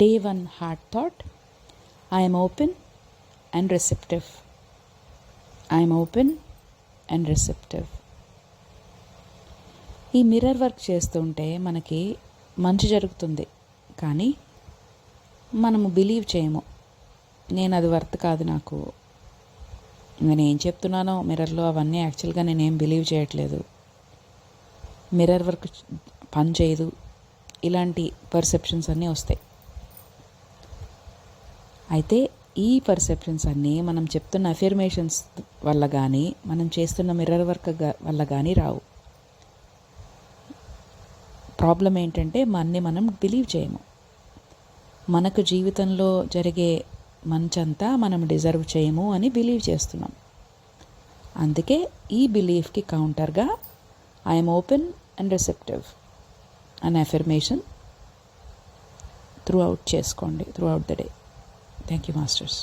Day 1 heart thought, I am open and receptive. I am open and receptive. ఈ mirror work చేస్తుంటే మనకి మంచి జరుగుతుంది, కానీ మనము బిలీవ్ చేయము. నేను అది వర్త్ కాదు, నాకు నేను ఏం చెప్తున్నానో మిర్రర్లో అవన్నీ యాక్చువల్గా నేనేం బిలీవ్ చేయట్లేదు, మిర్రర్ వర్క్ పని చేయదు, ఇలాంటి పర్సెప్షన్స్ అన్నీ వస్తాయి. అయితే ఈ పర్సెప్షన్స్ అన్నీ మనం చెప్తున్న అఫర్మేషన్స్ వల్ల కానీ మనం చేస్తున్న మిర్రర్ వర్క్ వల్ల కానీ రావు. ప్రాబ్లం ఏంటంటే మనం బిలీవ్ చేయము. మనకు జీవితంలో జరిగే మంచంతా మనం డిజర్వ్ చేయము అని బిలీవ్ చేస్తున్నాం. అందుకే ఈ బిలీఫ్కి కౌంటర్గా ఐఎమ్ ఓపెన్ అండ్ రిసెప్టివ్ అనే అఫర్మేషన్ త్రూ అవుట్ చేసుకోండి, through out the day. Thank you, Masters.